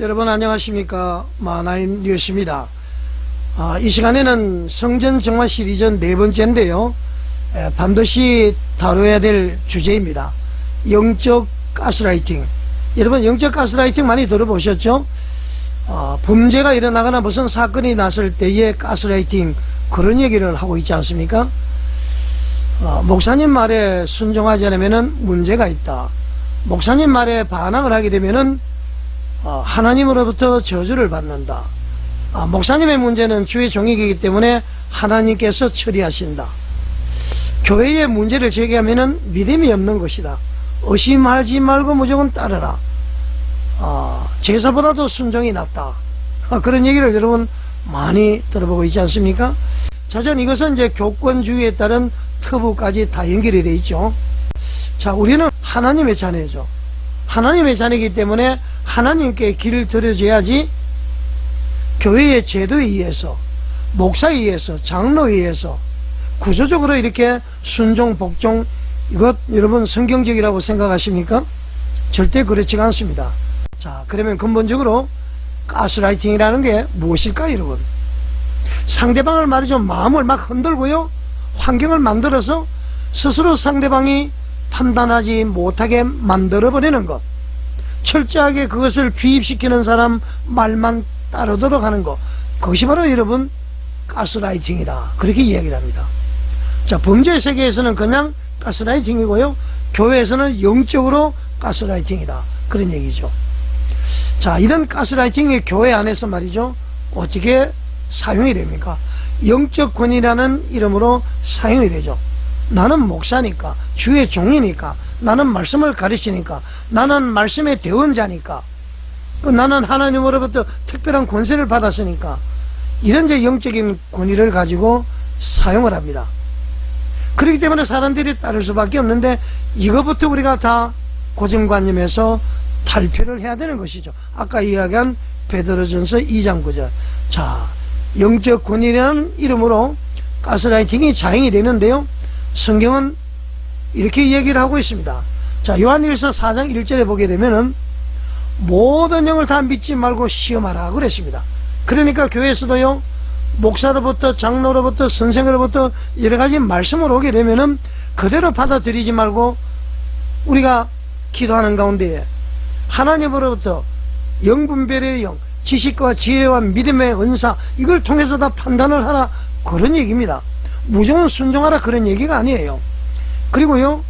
여러분 안녕하십니까. 마나임 뉴스입니다. 이 시간에는 성전 정화 시리즈 네 번째인데요. 반드시 다뤄야 될 주제입니다. 영적 가스라이팅. 여러분 영적 가스라이팅 많이 들어보셨죠? 범죄가 일어나거나 무슨 사건이 났을 때의 가스라이팅, 그런 얘기를 하고 있지 않습니까? 목사님 말에 순종하지 않으면 문제가 있다. 목사님 말에 반항을 하게 되면은 하나님으로부터 저주를 받는다. 목사님의 문제는 주의 종이기 때문에 하나님께서 처리하신다. 교회의 문제를 제기하면은 믿음이 없는 것이다. 의심하지 말고 무조건 따르라. 제사보다도 순종이 낫다. 그런 얘기를 여러분 많이 들어보고 있지 않습니까? 자전 이것은 이제 교권주의에 따른 터부까지 다 연결이 되어 있죠. 자, 우리는 하나님의 자녀죠. 하나님의 자녀이기 때문에 하나님께 길을 들여줘야지 교회의 제도에 의해서, 목사에 의해서, 장로에 의해서 구조적으로 이렇게 순종, 복종, 이것 여러분 성경적이라고 생각하십니까? 절대 그렇지가 않습니다. 자, 그러면 근본적으로 가스라이팅이라는 게 무엇일까요, 여러분? 상대방을 말이죠, 마음을 막 흔들고요, 환경을 만들어서 스스로 상대방이 판단하지 못하게 만들어버리는 것, 철저하게 그것을 주입시키는 사람 말만 따르도록 하는 것, 그것이 바로 여러분 가스라이팅이다, 그렇게 이야기를 합니다. 자, 범죄 세계에서는 그냥 가스라이팅이고요, 교회에서는 영적으로 가스라이팅이다, 그런 얘기죠. 자, 이런 가스라이팅이 교회 안에서 말이죠, 어떻게 사용이 됩니까? 영적 권위라는 이름으로 사용이 되죠. 나는 목사니까, 주의 종이니까, 나는 말씀을 가르치니까, 나는 말씀의 대원자니까, 나는 하나님으로부터 특별한 권세를 받았으니까, 이런 이제 영적인 권위를 가지고 사용을 합니다. 그렇기 때문에 사람들이 따를 수밖에 없는데, 이것부터 우리가 다 고정관념에서 탈피를 해야 되는 것이죠. 아까 이야기한 베드로전서 2장 9절. 자, 영적 권위라는 이름으로 가스라이팅이 자행이 되는데요, 성경은 이렇게 얘기를 하고 있습니다. 자, 요한일서 4장 1절에 보게 되면은 모든 영을 다 믿지 말고 시험하라 그랬습니다. 그러니까 교회에서도요, 목사로부터, 장로로부터, 선생으로부터 여러가지 말씀을 오게 되면은 그대로 받아들이지 말고 우리가 기도하는 가운데에 하나님으로부터 영분별의 영, 지식과 지혜와 믿음의 은사, 이걸 통해서 다 판단을 하라, 그런 얘기입니다. 무조건 순종하라, 그런 얘기가 아니에요. 그리고요,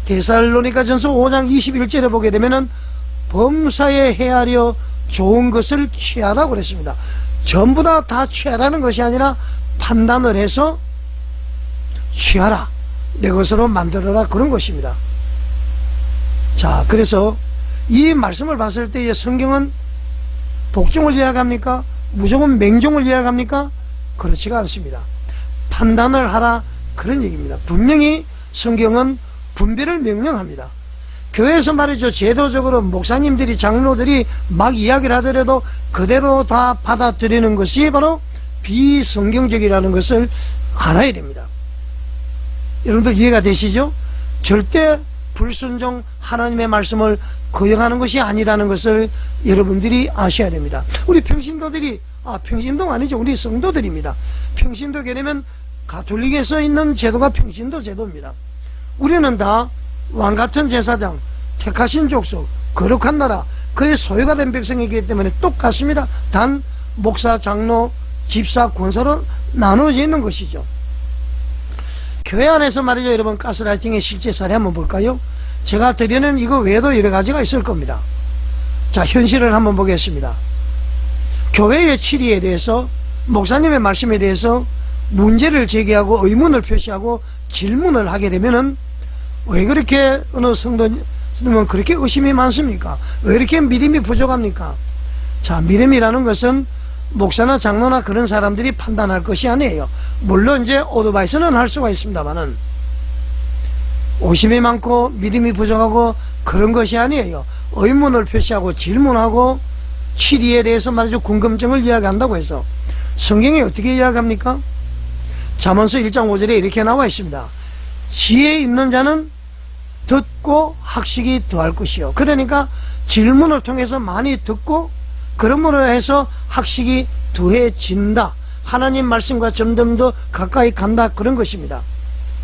데살로니가전서 5장 21절에 보게 되면은 범사에 헤아려 좋은 것을 취하라고 그랬습니다. 전부 다 취하라는 것이 아니라 판단을 해서 취하라, 내 것으로 만들어라, 그런 것입니다. 자, 그래서 이 말씀을 봤을 때 성경은 복종을 이야기합니까? 무조건 맹종을 이야기합니까? 그렇지가 않습니다. 판단을 하라, 그런 얘기입니다. 분명히 성경은 분별을 명령합니다. 교회에서 말이죠, 제도적으로 목사님들이, 장로들이 막 이야기를 하더라도 그대로 다 받아들이는 것이 바로 비성경적이라는 것을 알아야 됩니다. 여러분들 이해가 되시죠? 절대 불순종, 하나님의 말씀을 거역하는 것이 아니라는 것을 여러분들이 아셔야 됩니다. 우리 평신도들이, 평신도가 아니죠, 우리 성도들입니다. 평신도 개념은 가톨릭에서 있는 제도가 평신도 제도입니다. 우리는 다 왕같은 제사장, 택하신 족속, 거룩한 나라, 그의 소유가 된 백성이기 때문에 똑같습니다. 단 목사, 장로, 집사, 권사로 나누어져 있는 것이죠. 교회 안에서 말이죠, 여러분 가스라이팅의 실제 사례 한번 볼까요? 제가 드리는 이거 외에도 여러 가지가 있을 겁니다. 자, 현실을 한번 보겠습니다. 교회의 치리에 대해서, 목사님의 말씀에 대해서 문제를 제기하고 의문을 표시하고 질문을 하게 되면은 왜 그렇게 어느 성도님은 그렇게 의심이 많습니까? 왜 이렇게 믿음이 부족합니까? 자, 믿음이라는 것은 목사나 장로나 그런 사람들이 판단할 것이 아니에요. 물론 이제 오토바이스는 할 수가 있습니다만은 의심이 많고 믿음이 부족하고 그런 것이 아니에요. 의문을 표시하고 질문하고 치리에 대해서 말이죠, 궁금증을 이야기한다고 해서 성경이 어떻게 이야기합니까? 잠언서 1장 5절에 이렇게 나와 있습니다. 지혜 있는 자는 듣고 학식이 더할 것이요. 그러니까 질문을 통해서 많이 듣고 그러므로 해서 학식이 두해진다. 하나님 말씀과 점점 더 가까이 간다. 그런 것입니다.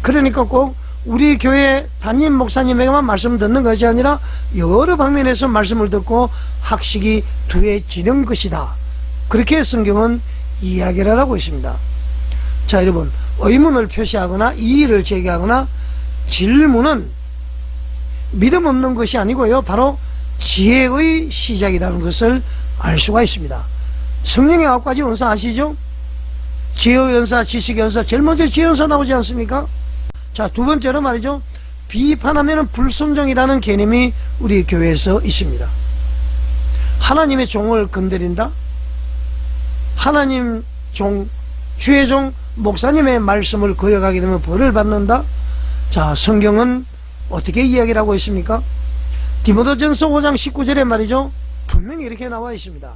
그러니까 꼭 우리 교회 담임 목사님에게만 말씀 듣는 것이 아니라 여러 방면에서 말씀을 듣고 학식이 두해지는 것이다. 그렇게 성경은 이야기를 하고 있습니다. 자, 여러분, 의문을 표시하거나 이의를 제기하거나 질문은 믿음 없는 것이 아니고요, 바로 지혜의 시작이라는 것을 알 수가 있습니다. 성령의 9가지 은사 아시죠? 지혜의 은사, 지식의 은사, 제일 먼저 지혜의 은사 나오지 않습니까? 자, 두 번째로 말이죠, 비판하면 불순종이라는 개념이 우리 교회에서 있습니다. 하나님의 종을 건드린다? 하나님 종, 주의 종, 목사님의 말씀을 거역하게 되면 벌을 받는다? 자, 성경은 어떻게 이야기를 하고 있습니까? 디모데전서 5장 19절에 말이죠, 분명히 이렇게 나와 있습니다.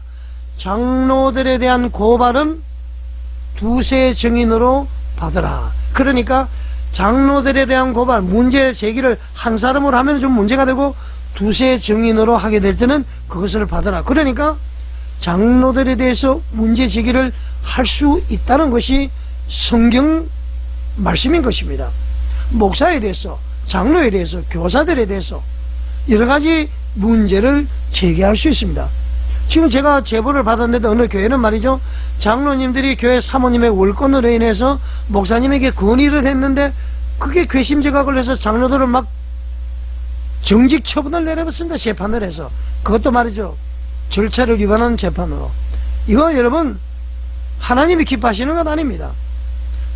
장로들에 대한 고발은 두세 증인으로 받으라. 그러니까 장로들에 대한 고발, 문제 제기를 한 사람으로 하면 좀 문제가 되고 두세 증인으로 하게 될 때는 그것을 받으라. 그러니까 장로들에 대해서 문제 제기를 할 수 있다는 것이 성경 말씀인 것입니다. 목사에 대해서, 장로에 대해서, 교사들에 대해서 여러 가지 문제를 제기할 수 있습니다. 지금 제가 제보를 받았는데 어느 교회는 말이죠, 장로님들이 교회 사모님의 월권으로 인해서 목사님에게 건의를 했는데 그게 괘씸죄가 걸려서 장로들을 막 정직 처분을 내려봤습니다. 재판을 해서. 그것도 말이죠, 절차를 위반하는 재판으로. 이거 여러분, 하나님이 기뻐하시는 건 아닙니다.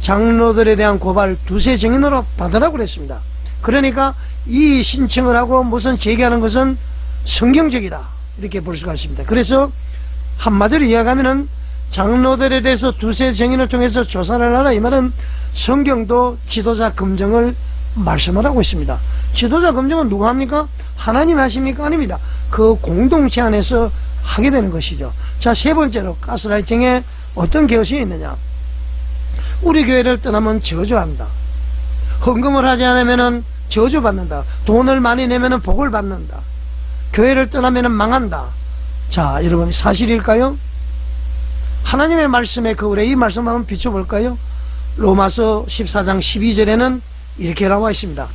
장로들에 대한 고발 두세 증인으로 받으라고 그랬습니다. 그러니까 이 신청을 하고 무슨 제기하는 것은 성경적이다, 이렇게 볼 수가 있습니다. 그래서 한마디로 이야기하면은 장로들에 대해서 두세 증인을 통해서 조사를 하라, 이 말은 성경도 지도자 검증을 말씀을 하고 있습니다. 지도자 검증은 누가 합니까? 하나님이 하십니까? 아닙니다. 그 공동체 안에서 하게 되는 것이죠. 자, 세 번째로 가스라이팅에 어떤 것이 있느냐? 우리 교회를 떠나면 저주한다. 헌금을 하지 않으면 저주받는다. 돈을 많이 내면 복을 받는다. 교회를 떠나면 망한다. 자, 여러분, 사실일까요? 하나님의 말씀에 거울에 이 말씀 한번 비춰볼까요? 로마서 14장 12절에는 이렇게 나와 있습니다.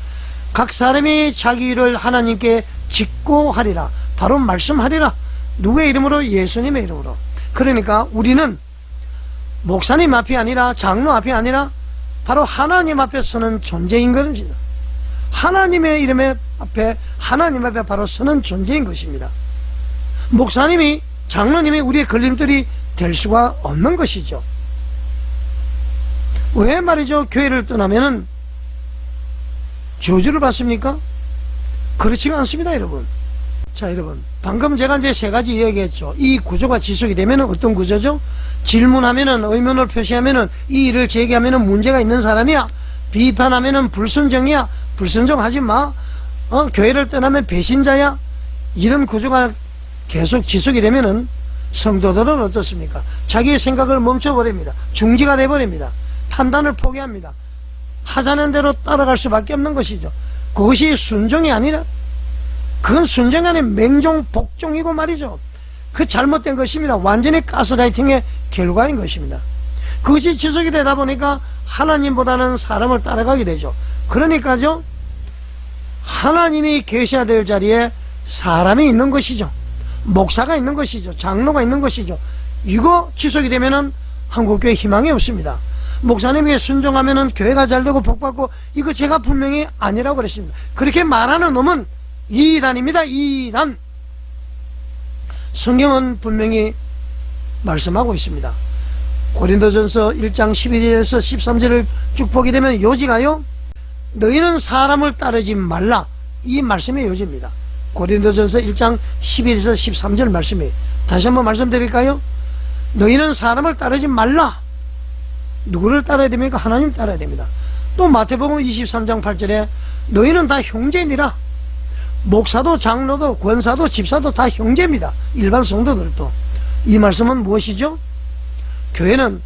각 사람이 자기 일을 하나님께 짓고 하리라. 바로 말씀하리라. 누구의 이름으로? 예수님의 이름으로. 그러니까 우리는 목사님 앞이 아니라, 장로 앞이 아니라 바로 하나님 앞에 서는 존재인 것입니다. 하나님의 이름에 앞에, 하나님 앞에 바로 서는 존재인 것입니다. 목사님이, 장로님이 우리의 걸림돌이 될 수가 없는 것이죠. 왜 말이죠, 교회를 떠나면은 저주를 받습니까? 그렇지가 않습니다, 여러분. 자, 여러분, 방금 제가 이제 세 가지 이야기했죠. 이 구조가 지속이 되면 어떤 구조죠? 질문하면은, 의문을 표시하면은, 이 일을 제기하면은 문제가 있는 사람이야. 비판하면은 불순종이야. 불순종하지 마. 교회를 떠나면 배신자야. 이런 구조가 계속 지속이 되면은 성도들은 어떻습니까? 자기의 생각을 멈춰버립니다. 중지가 돼버립니다. 판단을 포기합니다. 하자는 대로 따라갈 수밖에 없는 것이죠. 그것이 순종이 아니라, 그건 순종이 아닌 맹종, 복종이고 말이죠. 그 잘못된 것입니다. 완전히 가스라이팅의 결과인 것입니다. 그것이 지속이 되다 보니까 하나님보다는 사람을 따라가게 되죠. 그러니까죠, 하나님이 계셔야 될 자리에 사람이 있는 것이죠. 목사가 있는 것이죠. 장로가 있는 것이죠. 이거 지속이 되면은 한국교회 희망이 없습니다. 목사님에게 순종하면은 교회가 잘되고 복받고, 이거 제가 분명히 아니라고 그랬습니다. 그렇게 말하는 놈은 이단입니다. 이단. 성경은 분명히 말씀하고 있습니다. 고린도전서 1장 12절에서 13절을 쭉 보게 되면 요지가요, 너희는 사람을 따르지 말라, 이 말씀의 요지입니다. 고린도전서 1장 12절에서 13절 말씀이에요. 다시 한번 말씀드릴까요? 너희는 사람을 따르지 말라. 누구를 따라야 됩니까? 하나님 따라야 됩니다. 또 마태복음 23장 8절에 너희는 다 형제니라. 목사도 장로도 권사도 집사도 다 형제입니다. 일반 성도들도. 이 말씀은 무엇이죠? 교회는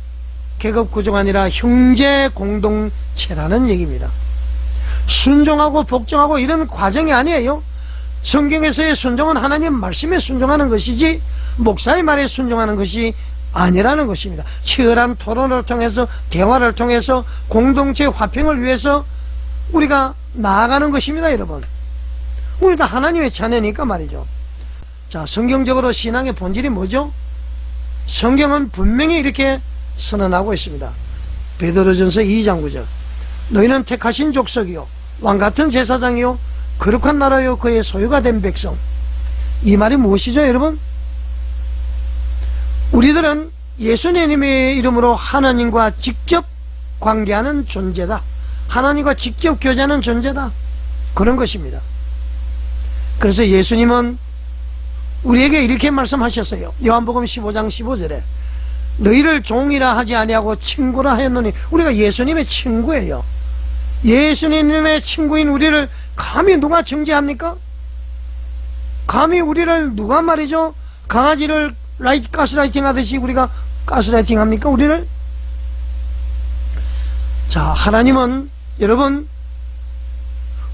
계급구조가 아니라 형제 공동체라는 얘기입니다. 순종하고 복종하고 이런 과정이 아니에요. 성경에서의 순종은 하나님 말씀에 순종하는 것이지 목사의 말에 순종하는 것이 아니라는 것입니다. 치열한 토론을 통해서, 대화를 통해서 공동체 화평을 위해서 우리가 나아가는 것입니다. 여러분, 우리 다 하나님의 자녀니까 말이죠. 자, 성경적으로 신앙의 본질이 뭐죠? 성경은 분명히 이렇게 선언하고 있습니다. 베드로전서 2장 9절, 너희는 택하신 족속이요 왕같은 제사장이요 거룩한 나라요 그의 소유가 된 백성. 이 말이 무엇이죠, 여러분? 우리들은 예수님의 이름으로 하나님과 직접 관계하는 존재다. 하나님과 직접 교제하는 존재다. 그런 것입니다. 그래서 예수님은 우리에게 이렇게 말씀하셨어요. 요한복음 15장 15절에 너희를 종이라 하지 아니하고 친구라 하였노니, 우리가 예수님의 친구예요. 예수님의 친구인 우리를 감히 누가 정죄합니까? 감히 우리를 누가 말이죠, 강아지를 가스라이팅 하듯이 우리가 가스라이팅 합니까, 우리를? 자, 하나님은 여러분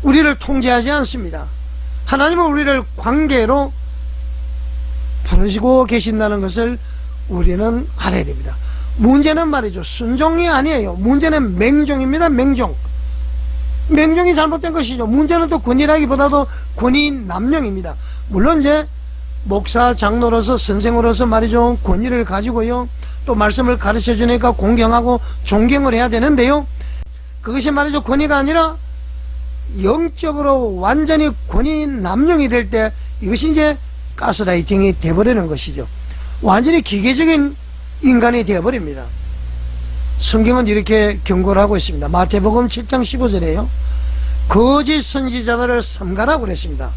우리를 통제하지 않습니다. 하나님은 우리를 관계로 부르시고 계신다는 것을 우리는 알아야 됩니다. 문제는 말이죠, 순종이 아니에요. 문제는 맹종입니다. 맹종이 잘못된 것이죠. 문제는 또 권위라기보다도 권위 남용입니다. 물론 이제 목사, 장로로서, 선생으로서 말이죠, 권위를 가지고요, 또 말씀을 가르쳐 주니까 공경하고 존경을 해야 되는데요, 그것이 말이죠, 권위가 아니라 영적으로 완전히 권위 남용이 될 때 이것이 이제 가스라이팅이 되어버리는 것이죠. 완전히 기계적인 인간이 되어버립니다. 성경은 이렇게 경고를 하고 있습니다. 마태복음 7장 15절에요 거짓 선지자들을 삼가라고 그랬습니다.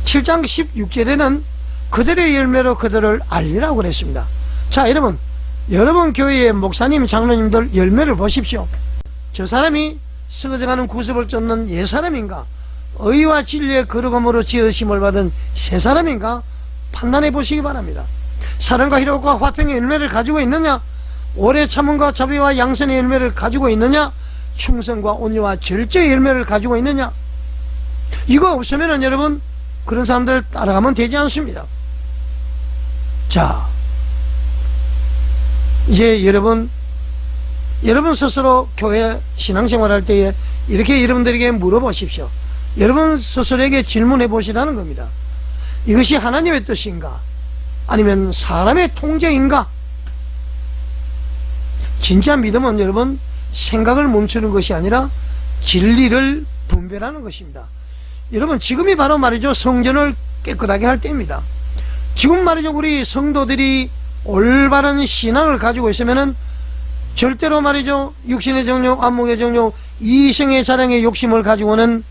7장 16절에는 그들의 열매로 그들을 알리라고 그랬습니다. 자, 여러분 교회의 목사님, 장로님들 열매를 보십시오. 저 사람이 썩어져가는 구습을 쫓는 옛사람인가, 의와 진리의 거룩함으로 지으심을 받은 새사람인가 판단해 보시기 바랍니다. 사랑과 희락과 화평의 열매를 가지고 있느냐, 오래 참음과 자비와 양선의 열매를 가지고 있느냐, 충성과 온유와 절제의 열매를 가지고 있느냐. 이거 없으면 여러분 그런 사람들 따라가면 되지 않습니다. 자, 이제 여러분 스스로 교회 신앙생활 할 때에 이렇게 여러분들에게 물어보십시오. 여러분 스스로에게 질문해 보시라는 겁니다. 이것이 하나님의 뜻인가, 아니면 사람의 통제인가? 진짜 믿음은 여러분 생각을 멈추는 것이 아니라 진리를 분별하는 것입니다. 여러분, 지금이 바로 말이죠, 성전을 깨끗하게 할 때입니다. 지금 말이죠, 우리 성도들이 올바른 신앙을 가지고 있으면은 절대로 말이죠, 육신의 정욕, 안목의 정욕, 이성의 자랑의 욕심을 가지고는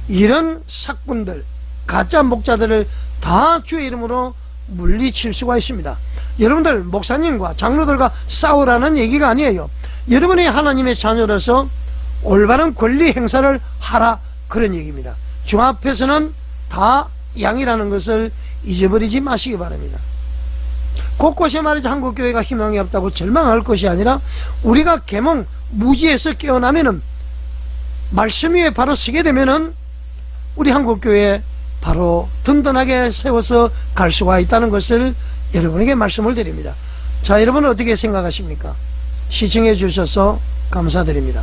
이런 삭분들, 가짜 목자들을 다 주의 이름으로 물리칠 수가 있습니다. 여러분들 목사님과 장로들과 싸우라는 얘기가 아니에요. 여러분이 하나님의 자녀로서 올바른 권리 행사를 하라, 그런 얘기입니다. 주 앞에서는 다 양이라는 것을 잊어버리지 마시기 바랍니다. 곳곳에 말이죠, 한국교회가 희망이 없다고 절망할 것이 아니라 우리가 계몽 무지에서 깨어나면은, 말씀 위에 바로 서게 되면은 우리 한국교회 바로 든든하게 세워서 갈 수가 있다는 것을 여러분에게 말씀을 드립니다. 자, 여러분은 어떻게 생각하십니까? 시청해 주셔서 감사드립니다.